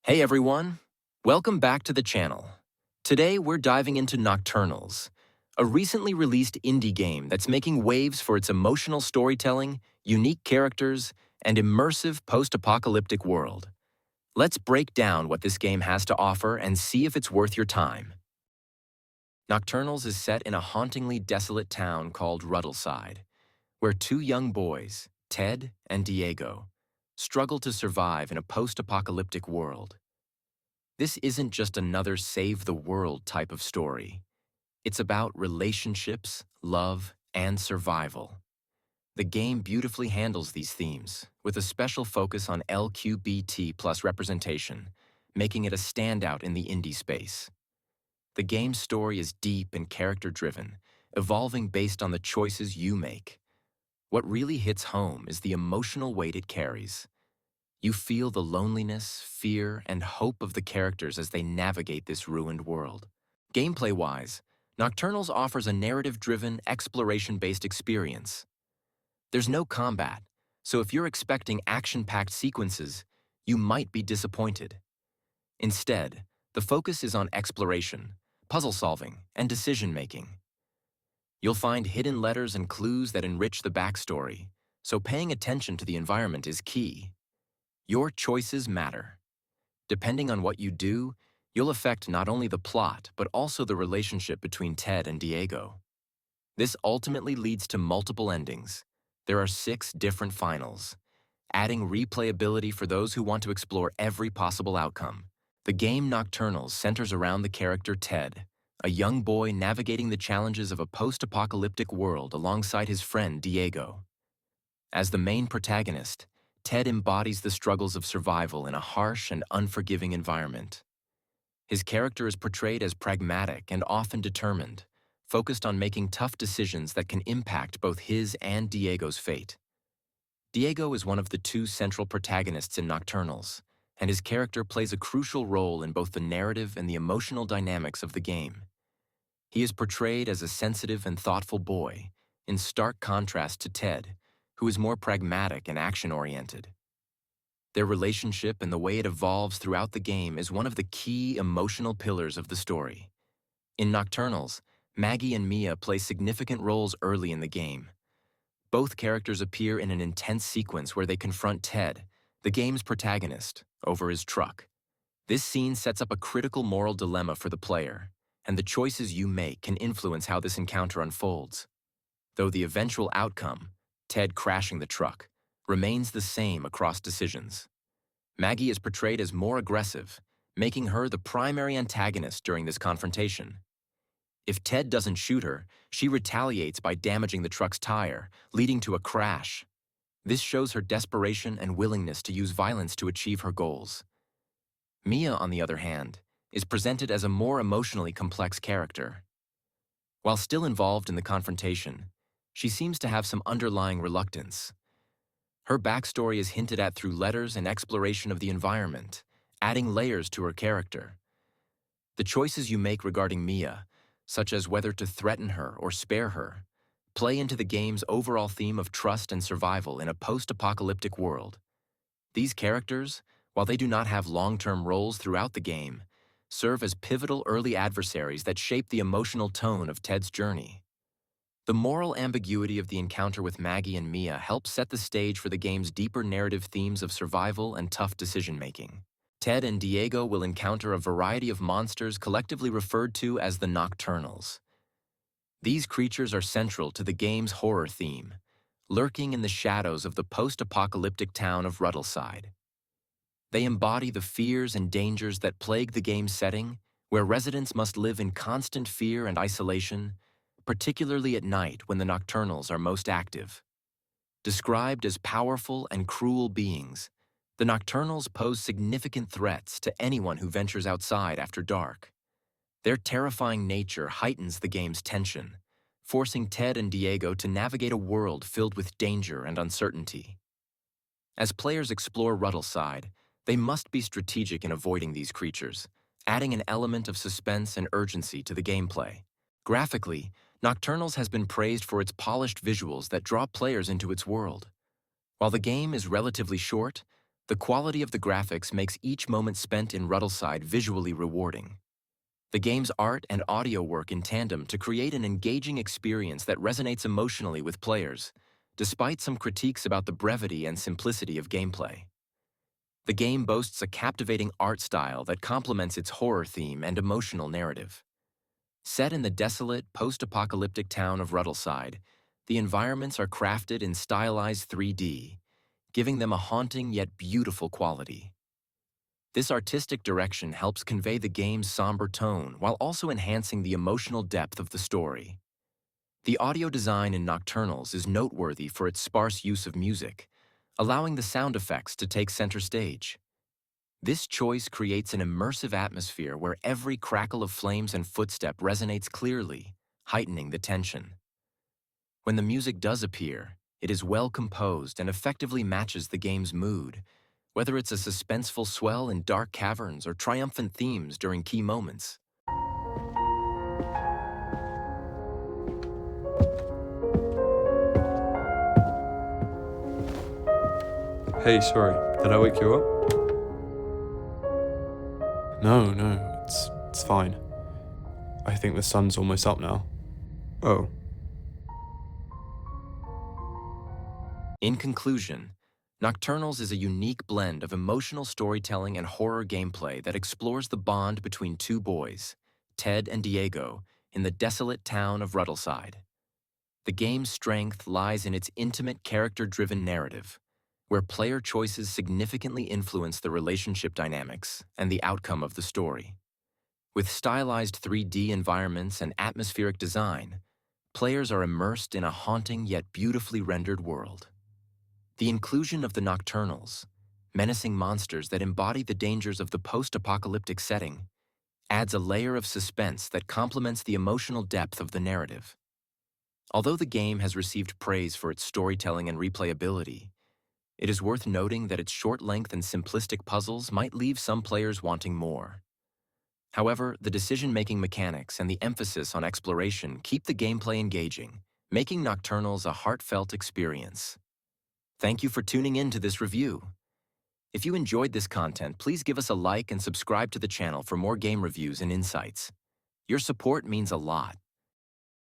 Hey everyone, welcome back to the channel. Today we're diving into Nocturnals, a recently released indie game that's making waves for its emotional storytelling, unique characters, and immersive post-apocalyptic world. Let's break down what this game has to offer and see if it's worth your time. Nocturnals is set in a hauntingly desolate town called Ruddleside, where two young boys, Ted and Diego, struggle to survive in a post-apocalyptic world. This isn't just another save-the-world type of story. It's about relationships, love, and survival. The game beautifully handles these themes, with a special focus on LGBT plus representation, making it a standout in the indie space. The game's story is deep and character-driven, evolving based on the choices you make. What really hits home is the emotional weight it carries. You feel the loneliness, fear, and hope of the characters as they navigate this ruined world. Gameplay-wise, Nocturnals offers a narrative-driven, exploration-based experience. There's no combat, so if you're expecting action-packed sequences, you might be disappointed. Instead, the focus is on exploration, puzzle-solving, and decision-making. You'll find hidden letters and clues that enrich the backstory, so paying attention to the environment is key. Your choices matter. Depending on what you do, you'll affect not only the plot, but also the relationship between Ted and Diego. This ultimately leads to multiple endings. There are 6 different finals, adding replayability for those who want to explore every possible outcome. The game Nocturnals centers around the character Ted, a young boy navigating the challenges of a post-apocalyptic world alongside his friend Diego. As the main protagonist, Ted embodies the struggles of survival in a harsh and unforgiving environment. His character is portrayed as pragmatic and often determined, focused on making tough decisions that can impact both his and Diego's fate. Diego is one of the 2 central protagonists in Nocturnals, and his character plays a crucial role in both the narrative and the emotional dynamics of the game. He is portrayed as a sensitive and thoughtful boy, in stark contrast to Ted, who is more pragmatic and action-oriented. Their relationship and the way it evolves throughout the game is one of the key emotional pillars of the story. In Nocturnals, Maggie and Mia play significant roles early in the game. Both characters appear in an intense sequence where they confront Ted, the game's protagonist, over his truck. This scene sets up a critical moral dilemma for the player, and the choices you make can influence how this encounter unfolds. Though the eventual outcome, Ted crashing the truck, remains the same across decisions. Maggie is portrayed as more aggressive, making her the primary antagonist during this confrontation. If Ted doesn't shoot her, she retaliates by damaging the truck's tire, leading to a crash. This shows her desperation and willingness to use violence to achieve her goals. Mia, on the other hand, is presented as a more emotionally complex character. While still involved in the confrontation, she seems to have some underlying reluctance. Her backstory is hinted at through letters and exploration of the environment, adding layers to her character. The choices you make regarding Mia, such as whether to threaten her or spare her, play into the game's overall theme of trust and survival in a post-apocalyptic world. These characters, while they do not have long-term roles throughout the game, serve as pivotal early adversaries that shape the emotional tone of Ted's journey. The moral ambiguity of the encounter with Maggie and Mia helps set the stage for the game's deeper narrative themes of survival and tough decision-making. Ted and Diego will encounter a variety of monsters collectively referred to as the Nocturnals. These creatures are central to the game's horror theme, lurking in the shadows of the post-apocalyptic town of Ruddleside. They embody the fears and dangers that plague the game's setting, where residents must live in constant fear and isolation, particularly at night when the Nocturnals are most active. Described as powerful and cruel beings, the Nocturnals pose significant threats to anyone who ventures outside after dark. Their terrifying nature heightens the game's tension, forcing Ted and Diego to navigate a world filled with danger and uncertainty. As players explore Ruddleside, they must be strategic in avoiding these creatures, adding an element of suspense and urgency to the gameplay. Graphically, Nocturnals has been praised for its polished visuals that draw players into its world. While the game is relatively short, The quality of the graphics makes each moment spent in Ruddleside visually rewarding. The game's art and audio work in tandem to create an engaging experience that resonates emotionally with players, despite some critiques about the brevity and simplicity of gameplay. The game boasts a captivating art style that complements its horror theme and emotional narrative. Set in the desolate, post-apocalyptic town of Ruddleside, the environments are crafted in stylized 3D, giving them a haunting yet beautiful quality. This artistic direction helps convey the game's somber tone while also enhancing the emotional depth of the story. The audio design in Nocturnals is noteworthy for its sparse use of music, allowing the sound effects to take center stage. This choice creates an immersive atmosphere where every crackle of flames and footstep resonates clearly, heightening the tension. When the music does appear, it is well composed and effectively matches the game's mood, whether it's a suspenseful swell in dark caverns or triumphant themes during key moments. Hey, sorry, did I wake you up? No, it's fine. I think the sun's almost up now. Oh. In conclusion, Nocturnals is a unique blend of emotional storytelling and horror gameplay that explores the bond between two boys, Ted and Diego, in the desolate town of Ruddleside. The game's strength lies in its intimate, character-driven narrative, where player choices significantly influence the relationship dynamics and the outcome of the story. With stylized 3D environments and atmospheric design, players are immersed in a haunting yet beautifully rendered world. The inclusion of the Nocturnals, menacing monsters that embody the dangers of the post-apocalyptic setting, adds a layer of suspense that complements the emotional depth of the narrative. Although the game has received praise for its storytelling and replayability, it is worth noting that its short length and simplistic puzzles might leave some players wanting more. However, the decision-making mechanics and the emphasis on exploration keep the gameplay engaging, making Nocturnals a heartfelt experience. Thank you for tuning in to this review. If you enjoyed this content, please give us a like and subscribe to the channel for more game reviews and insights. Your support means a lot.